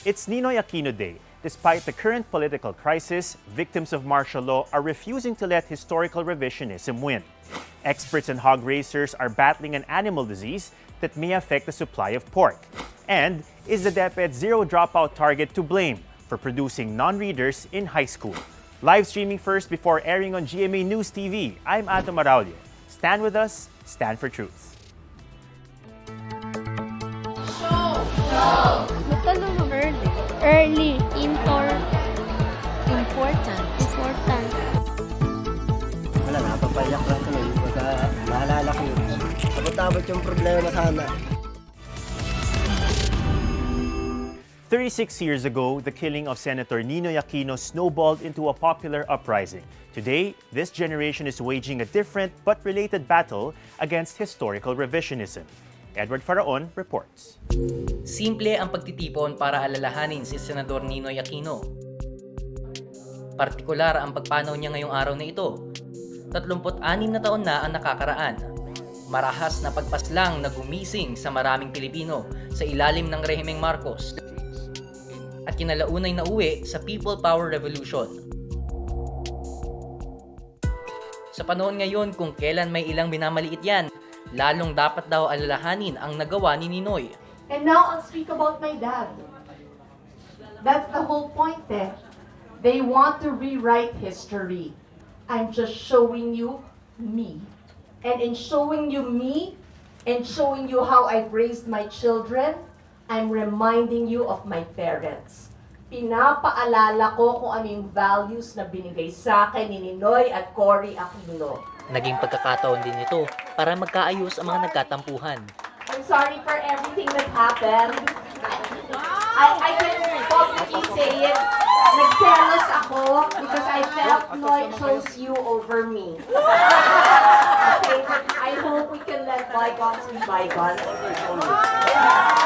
It's Ninoy Aquino Day. Despite the current political crisis, victims of martial law are refusing to let historical revisionism win. Experts and hog racers are battling an animal disease that may affect the supply of pork. And is the DepEd zero dropout target to blame for producing non-readers in high school? Live streaming first before airing on GMA News TV, I'm Ato Maraulio. Stand with us, stand for truth. Matanong early. Important. Wala, napapayak lang kami. Baka naalala ko yun. Abot-abot yung problema sana. 36 years ago, the killing of Senator Ninoy Aquino snowballed into a popular uprising. Today, this generation is waging a different but related battle against historical revisionism. Edward Faraon reports. Simple ang pagtitipon para alalahanin si Senador Ninoy Aquino. Partikular ang pagpanaw niya ngayong araw na ito. 36 na taon na ang nakakaraan. Marahas na pagpaslang na gumising sa maraming Pilipino sa ilalim ng rehimeng Marcos. At kinalaunay na uwi sa People Power Revolution. Sa panahon ngayon kung kailan may ilang minamaliit yan, lalong dapat daw alalahanin ang nagawa ni Ninoy. And now I'll speak about my dad. That's the whole point there. They want to rewrite history. I'm just showing you me. And in showing you me, and showing you how I've raised my children, I'm reminding you of my parents. Pinapaalala ko kung ano yung values na binigay sa akin ni Ninoy at Kris Aquino. Naging pagkakataon din ito para magkaayos ang mga nagkatampuhan. I'm sorry for everything that happened. I can publicly say it. Nagselos ako because I felt Noy chose you over me. Okay, but I hope we can let bygones be bygones.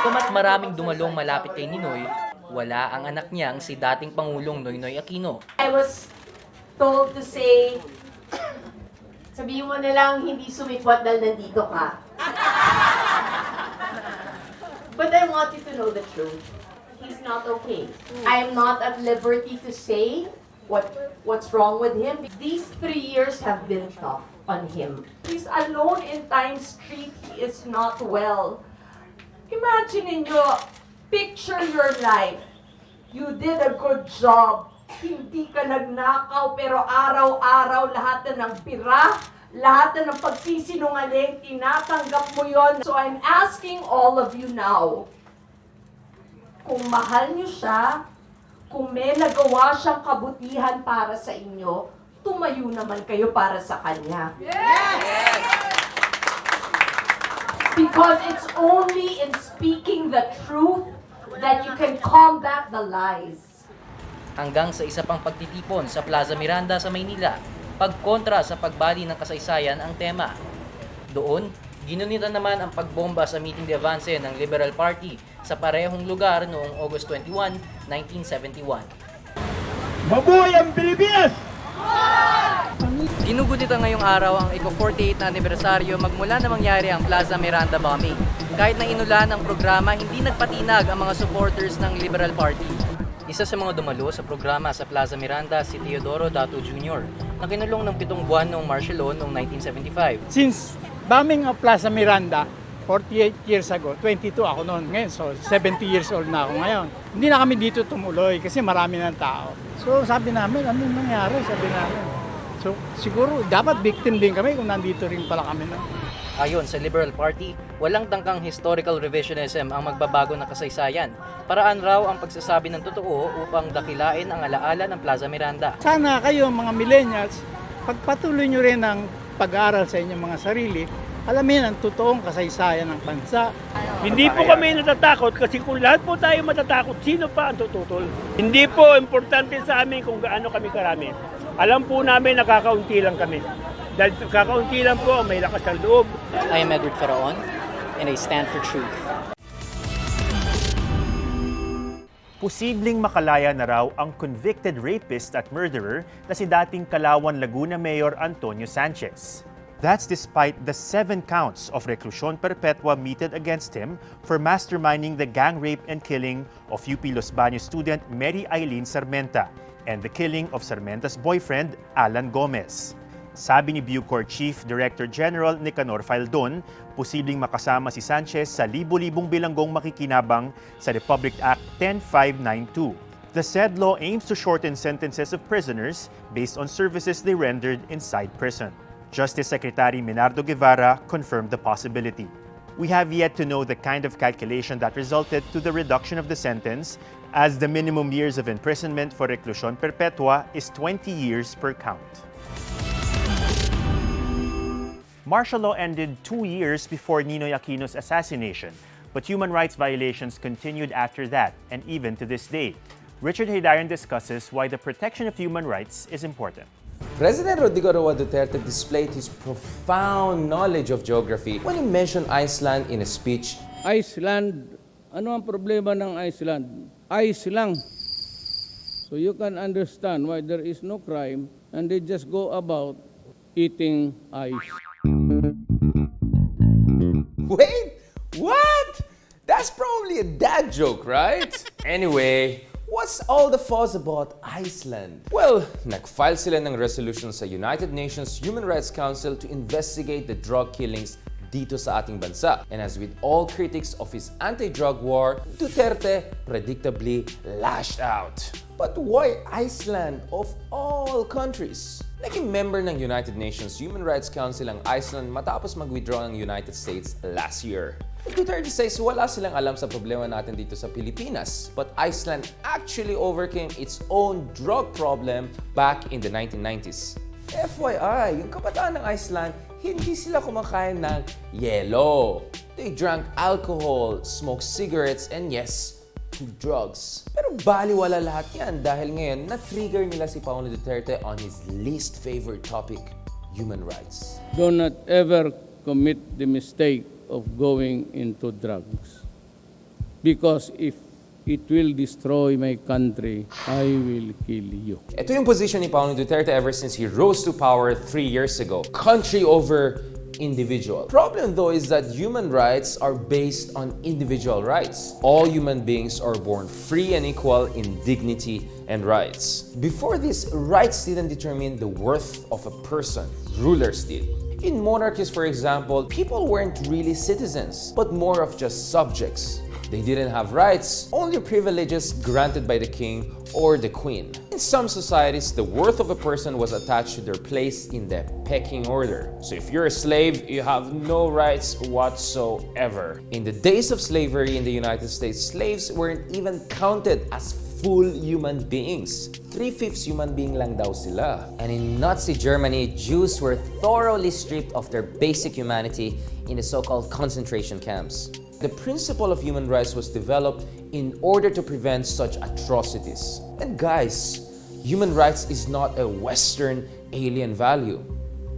Kumat maraming dumalong malapit kay Ninoy, wala ang anak niyang si dating Pangulong Ninoy Aquino. I was told to say, sabihin mo na lang hindi sumipot dahil nandito ka. But I want you to know the truth. He's not okay. I am not at liberty to say what's wrong with him. These 3 years have been tough on him. He's alone in Times Street. He is not well. Imagine ninyo, picture your life. You did a good job. Hindi ka nagnakaw, pero araw-araw lahat na ng pira, lahat na ng pagsisinungaling, tinatanggap mo yon. So I'm asking all of you now, kung mahal niyo siya, kung may nagawa siyang kabutihan para sa inyo, tumayo naman kayo para sa kanya. Yes! Because it's only in speaking the truth that you can combat the lies. Hanggang sa isa pang pagtitipon sa Plaza Miranda sa Maynila, pagkontra sa pagbali ng kasaysayan ang tema. Doon, ginunita naman ang pagbomba sa meeting de avance ng Liberal Party sa parehong lugar noong August 21, 1971. Mabuhay ang Pilipinas! Ginugunita ngayong araw ang iko-48 na anibersaryo magmula na mangyari ang Plaza Miranda bombing. Kahit na inulan ang programa, hindi nagpatinag ang mga supporters ng Liberal Party. Isa sa mga dumalo sa programa sa Plaza Miranda si Teodoro Dato Jr. na kinulong ng 7 buwan noong martial law noong 1975. Since bombing of Plaza Miranda, 48 years ago, 22 ako noon ngayon, so 70 years old na ako ngayon. Hindi na kami dito tumuloy kasi marami ng tao. So sabi namin, ano nangyari? Sabi namin. So siguro dapat victim din kami kung nandito rin pala kami na. Ayon sa Liberal Party, walang tangkang historical revisionism ang magbabago ng kasaysayan. Paraan raw ang pagsasabi ng totoo upang dakilain ang alaala ng Plaza Miranda. Sana kayo mga millennials, pagpatuloy nyo rin ang pag-aaral sa inyong mga sarili, alamin ang totoong kasaysayan ng bansa. Hindi po kami natatakot kasi kung lahat po tayo matatakot, sino pa ang tututol? Hindi po importante sa amin kung gaano kami karami. Alam po namin nakakaunti lang kami. Dahil kakaunti lang po, may lakas ng loob. I am Edward Faraon, and I stand for truth. Posibleng makalaya na raw ang convicted rapist at murderer na si dating Calauan Laguna Mayor Antonio Sanchez. That's despite the 7 counts of reclusión perpetua meted against him for masterminding the gang rape and killing of UP Los Baños student Mary Eileen Sarmenta and the killing of Sarmenta's boyfriend, Alan Gomez. Sabi ni Bucor Chief Director General Nicanor Faldon, posibleng makasama si Sanchez sa libo-libong bilanggong makikinabang sa Republic Act 10592. The said law aims to shorten sentences of prisoners based on services they rendered inside prison. Justice Secretary Minardo Guevara confirmed the possibility. We have yet to know the kind of calculation that resulted to the reduction of the sentence, as the minimum years of imprisonment for reclusión perpetua is 20 years per count. Martial law ended 2 years before Ninoy Aquino's assassination, but human rights violations continued after that, and even to this day. Richard Haydayan discusses why the protection of human rights is important. President Rodrigo Roa Duterte displayed his profound knowledge of geography when he mentioned Iceland in a speech. Iceland, ano ang problema ng Iceland? Ice lang. So you can understand why there is no crime and they just go about eating ice. Wait, what? That's probably a dad joke, right? Anyway, what's all the fuss about Iceland? Well, nag-file sila ng resolution sa United Nations Human Rights Council to investigate the drug killings dito sa ating bansa. And as with all critics of his anti-drug war, Duterte predictably lashed out. But why Iceland of all countries? Naging member ng United Nations Human Rights Council ang Iceland matapos mag-withdraw ng United States last year. Duterte says wala silang alam sa problema natin dito sa Pilipinas, but Iceland actually overcame its own drug problem back in the 1990s. FYI, yung kabataan ng Iceland, hindi sila kumakain ng yelo. They drank alcohol, smoked cigarettes, and yes, took drugs. Pero baliwala lahat yan dahil ngayon na-trigger nila si Paolo Duterte on his least favorite topic, human rights. Do not ever commit the mistake of going into drugs. Because if it will destroy my country, I will kill you. Ito yung position ni Paolo Duterte ever since he rose to power 3 years ago. Country over individual. Problem though is that human rights are based on individual rights. All human beings are born free and equal in dignity and rights. Before this, rights didn't determine the worth of a person. Rulers did. In monarchies, for example, people weren't really citizens, but more of just subjects. They didn't have rights, only privileges granted by the king or the queen. In some societies, the worth of a person was attached to their place in the pecking order. So if you're a slave, you have no rights whatsoever. In the days of slavery in the United States, slaves weren't even counted as full human beings. 3/5 human being lang daw sila. And in Nazi Germany, Jews were thoroughly stripped of their basic humanity in the so-called concentration camps. The principle of human rights was developed in order to prevent such atrocities. And guys, human rights is not a Western alien value.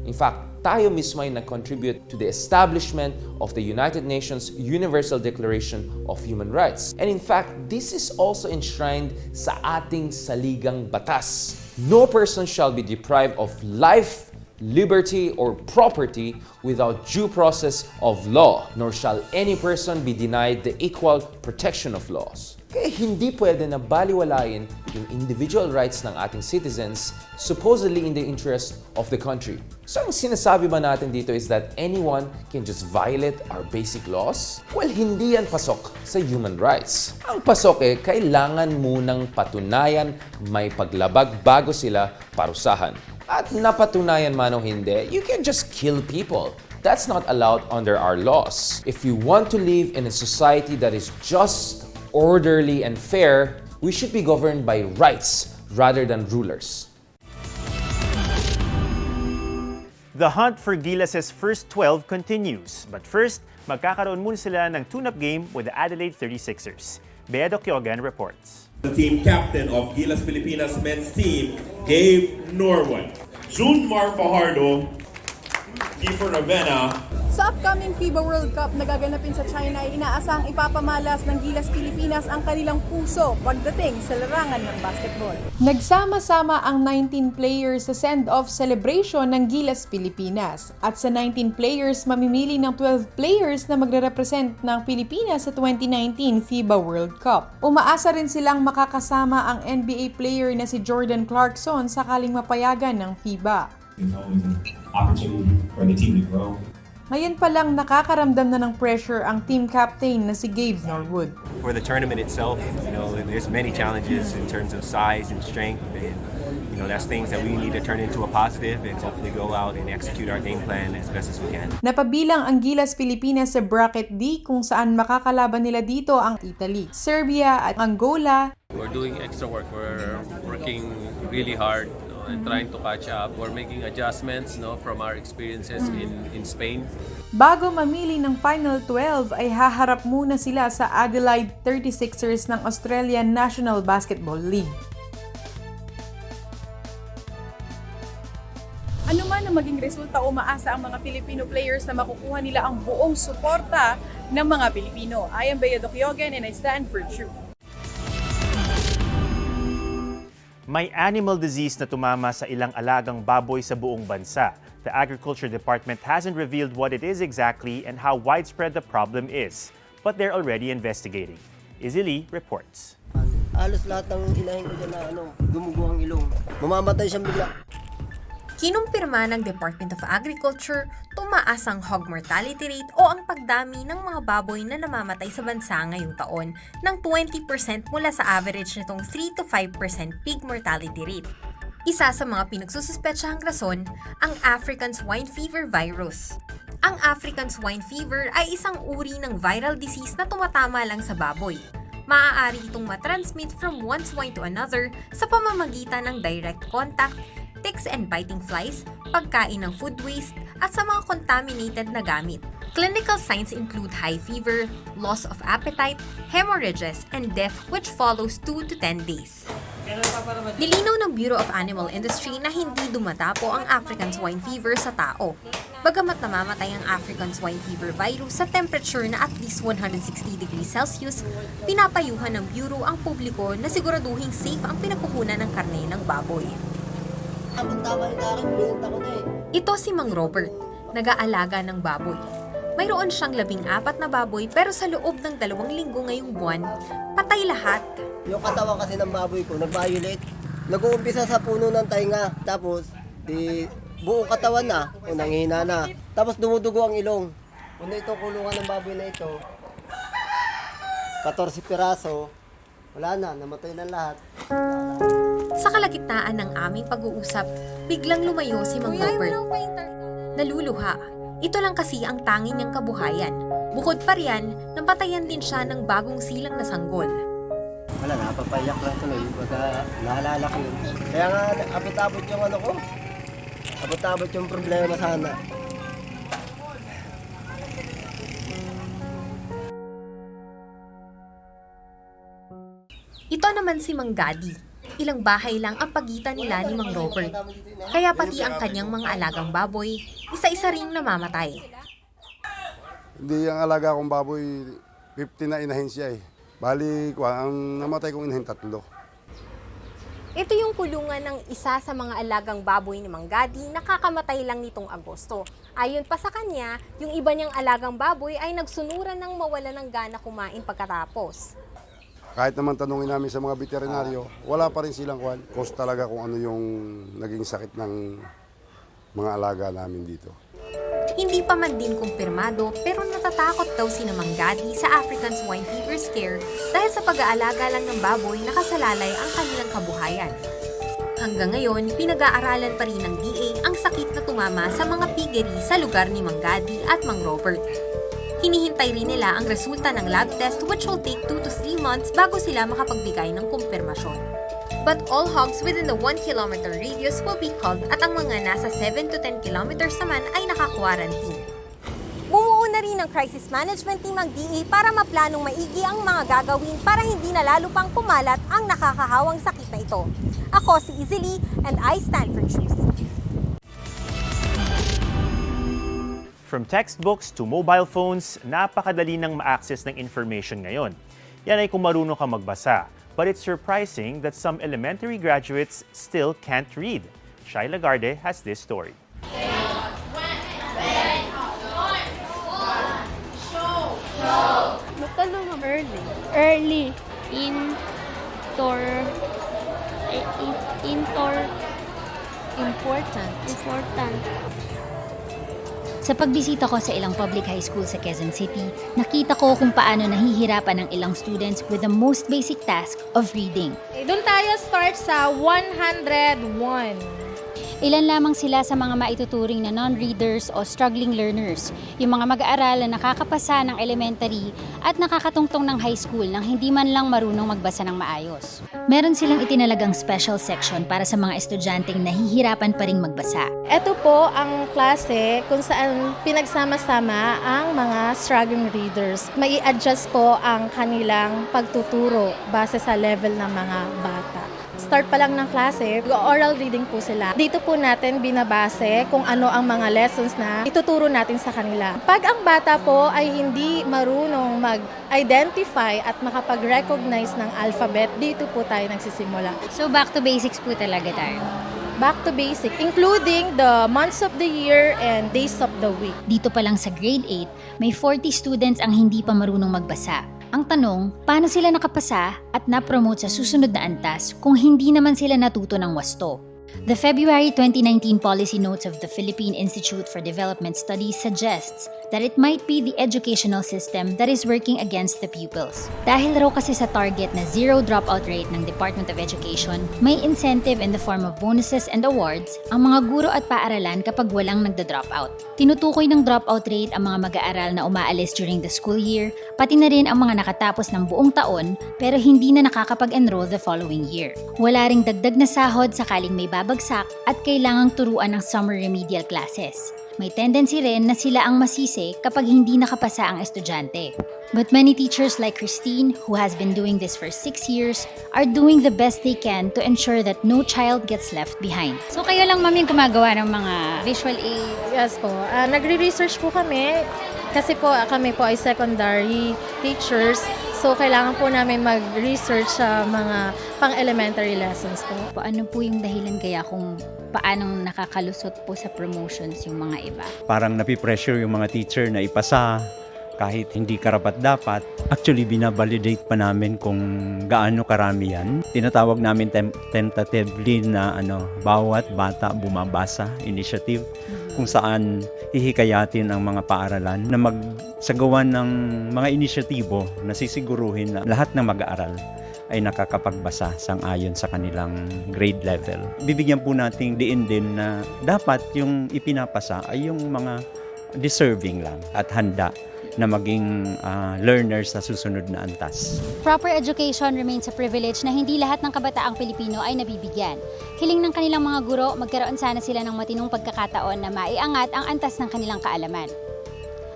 In fact, tayo mismo ay nag-contribute to the establishment of the United Nations Universal Declaration of Human Rights. And in fact, this is also enshrined sa ating saligang batas. No person shall be deprived of life, liberty, or property without due process of law, nor shall any person be denied the equal protection of laws. Kaya hindi pwede na baliwalain yung individual rights ng ating citizens supposedly in the interest of the country. So ang sinasabi ba natin dito is that anyone can just violate our basic laws? Well, hindi yan pasok sa human rights. Ang pasok kailangan munang patunayan may paglabag bago sila parusahan. At napatunayan man o hindi, you can just kill people. That's not allowed under our laws. If we want to live in a society that is just, orderly, and fair, we should be governed by rights rather than rulers. The hunt for Gilas's first 12 continues. But first, magkakaroon muna sila ng tune-up game with the Adelaide 36ers. Bea Docyogan reports. The team captain of Gilas Pilipinas men's team, Gabe Norwood. June Mar Fajardo, Kiefer Ravena, Sa upcoming FIBA World Cup na gaganapin sa China ay inaasahang ipapamalas ng Gilas Pilipinas ang kanilang puso pagdating sa larangan ng basketball. Nagsama-sama ang 19 players sa send-off celebration ng Gilas Pilipinas. At sa 19 players, mamimili ng 12 players na magre-represent ng Pilipinas sa 2019 FIBA World Cup. Umaasa rin silang makakasama ang NBA player na si Jordan Clarkson sakaling mapayagan ng FIBA. It's always an opportunity for the team to grow. Ngayon pa lang nakakaramdam na ng pressure ang team captain na si Gabe Norwood. For the tournament itself, there's many challenges in terms of size and strength, and that's things that we need to turn into a positive and hopefully go out and execute our game plan as best as we can. Napabilang ang Gilas Pilipinas sa Bracket D kung saan makakalaban nila dito ang Italy, Serbia at Angola. We're doing extra work. We're working really hard and trying to catch up. We're making adjustments from our experiences in Spain. Bago mamili ng Final 12 ay haharap muna sila sa Adelaide 36ers ng Australian National Basketball League. Ano man ang maging resulta, umaasa ang mga Filipino players na makukuha nila ang buong suporta ng mga Pilipino. I am Bea Dokyogen and I stand for truth. May animal disease na tumama sa ilang alagang baboy sa buong bansa. The Agriculture Department hasn't revealed what it is exactly and how widespread the problem is, but they're already investigating. Izzy Lee reports. Halos lahat ng inahin ko dyan na gumugo ang ilong. Mamamatay siyang bigla. Kinumpirma ng Department of Agriculture, tumaas ang hog mortality rate o ang pagdami ng mga baboy na namamatay sa bansa ngayong taon ng 20% mula sa average nitong 3 to 5% pig mortality rate. Isa sa mga pinagsususpetsahang rason, ang African swine fever virus. Ang African swine fever ay isang uri ng viral disease na tumatama lang sa baboy. Maaari itong matransmit from one swine to another sa pamamagitan ng direct contact, ticks and biting flies, pagkain ng food waste, at sa mga contaminated na gamit. Clinical signs include high fever, loss of appetite, hemorrhages, and death which follows 2 to 10 days. Nilinaw ng Bureau of Animal Industry na hindi dumadapo ang African swine fever sa tao. Bagamat namamatay ang African swine fever virus sa temperature na at least 160 degrees Celsius, pinapayuhan ng Bureau ang publiko na siguraduhing safe ang pinagkukunan ng karne ng baboy. Ito si Mang Robert, nag-aalaga ng baboy. Mayroon siyang 14 na baboy pero sa loob ng 2 linggo ngayong buwan, patay lahat. Yung katawan kasi ng baboy ko, nag-violate. Nag-uumpisa sa puno ng tainga, tapos buong katawan na, o nanghihina na. Tapos dumudugo ang ilong. Kung ito kulungan ng baboy na ito, 14 piraso, wala na, namatay na lahat. Sa kalagitnaan ng aming pag-uusap, biglang lumayo si Mang Robert. Naluluha. Ito lang kasi ang tanging niyang kabuhayan. Bukod pa riyan, napatayan din siya ng bagong silang na sanggol. Wala na, papayak lang tuloy. Baka naalala ko yun. Kaya nga, abot-abot yung ko. Abot-abot yung problema sana. Ito naman si Mang Gadi. Ilang bahay lang ang pagitan nila ni Mang Robert. Kaya pati ang kanyang mga alagang baboy, isa-isa ring namamatay. Hindi ang alaga kong baboy, 50 na inahin siya eh. Bali, ang namatay kong inahin 3. Ito yung kulungan ng isa sa mga alagang baboy ni Mang Gadi na kakamatay lang nitong Agosto. Ayon pa sa kanya, yung iba niyang alagang baboy ay nagsunuran ng mawala ng gana kumain pagkatapos. Kahit naman tanungin namin sa mga veterinaryo, wala pa rin silang cause talaga kung ano yung naging sakit ng mga alaga namin dito. Hindi pa man din kumpirmado pero natatakot daw si Mang Gadi sa African swine fever scare dahil sa pag-aalaga lang ng baboy nakasalalay ang kanilang kabuhayan. Hanggang ngayon, pinag-aaralan pa rin ng DA ang sakit na tumama sa mga piggery sa lugar ni Mang Gadi at Mang Robert. Hinihintay rin nila ang resulta ng lab test which will take 2 to 3 months bago sila makapagbigay ng kumpirmasyon. But all hogs within the 1 kilometer radius will be culled at ang mga nasa 7 to 10 kilometers naman ay naka-quarantine. Bumuo na rin ang crisis management team ang DA para maplanong maigi ang mga gagawin para hindi na lalo pang kumalat ang nakakahawang sakit na ito. Ako si Izzy Lee and I stand for truth. From textbooks to mobile phones, napakadali ng ma-access ng information ngayon. Yan ay kung marunong ka magbasa. But it's surprising that some elementary graduates still can't read. Shai Lagarde has this story. Matalong early. Important. Sa pagbisita ko sa ilang public high school sa Quezon City, nakita ko kung paano nahihirapan ng ilang students with the most basic task of reading. Doon tayo start sa 101. Ilan lamang sila sa mga maituturing na non-readers o struggling learners, yung mga mag-aaral na nakakapasa ng elementary at nakakatungtong ng high school nang hindi man lang marunong magbasa ng maayos. Meron silang itinalagang special section para sa mga estudyanteng nahihirapan pa ring magbasa. Ito po ang klase kung saan pinagsama-sama ang mga struggling readers. May i-adjust po ang kanilang pagtuturo base sa level ng mga bata. Start pa lang ng klase, oral reading po sila. Dito po natin binabase kung ano ang mga lessons na ituturo natin sa kanila. Pag ang bata po ay hindi marunong mag-identify at makapag-recognize ng alphabet, dito po tayo nagsisimula. So back to basics po talaga tayo. Back to basic, including the months of the year and days of the week. Dito pa lang sa grade 8, may 40 students ang hindi pa marunong magbasa. Ang tanong, paano sila nakapasa at na-promote sa susunod na antas kung hindi naman sila natuto ng wasto? The February 2019 policy notes of the Philippine Institute for Development Studies suggests that it might be the educational system that is working against the pupils. Dahil raw kasi sa target na zero dropout rate ng Department of Education, may incentive in the form of bonuses and awards ang mga guro at paaralan kapag walang nagda-dropout. Tinutukoy ng dropout rate ang mga mag-aaral na umaalis during the school year, pati na rin ang mga nakatapos ng buong taon pero hindi na nakakapag-enroll the following year. Wala ring dagdag na sahod sakaling may babagsak at kailangang turuan ng summer remedial classes. May tendency rin na sila ang masisi kapag hindi nakapasa ang estudyante. But many teachers like Christine, who has been doing this for 6 years, are doing the best they can to ensure that no child gets left behind. So kayo lang mami gumagawa ng mga visual aids? Yes po. Nagre-research po kami kasi po kami po ay secondary teachers. So kailangan po namin mag-research sa mga pang-elementary lessons po. Ano po yung dahilan kaya kung paanong nakakalusot po sa promotions yung mga iba? Parang napipressure yung mga teacher na ipasa kahit hindi karapat-dapat. Actually, binabalidate pa namin kung gaano karami yan. Tinatawag namin tentatively na bawat bata bumabasa initiative kung saan hihikayatin ang mga paaralan na magsagawa ng mga inisyatibo na sisiguruhin na lahat ng mag-aaral ay nakakapagbasa sang-ayon sa kanilang grade level. Bibigyan po nating diin din na dapat yung ipinapasa ay yung mga deserving lang at handa na maging learners sa susunod na antas. Proper education remains a privilege na hindi lahat ng kabataang Pilipino ay nabibigyan. Hiling ng kanilang mga guro, magkaroon sana sila ng matinong pagkakataon na maiangat ang antas ng kanilang kaalaman.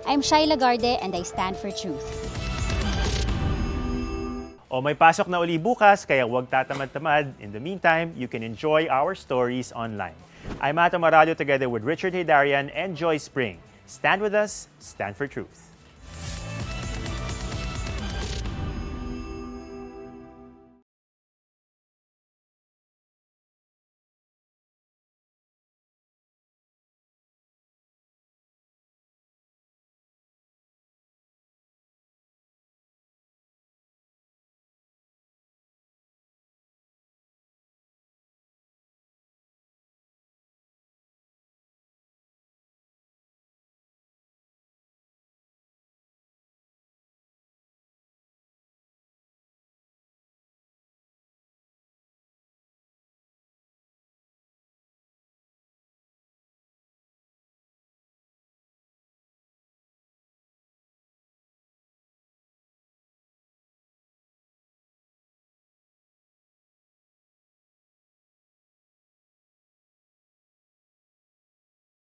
I'm Shai Lagarde and I stand for truth. O may pasok na uli bukas, kaya huwag tatamad-tamad. In the meantime, you can enjoy our stories online. I'm Ato Marado together with Richard Hidarian and Joy Spring. Stand with us, stand for truth.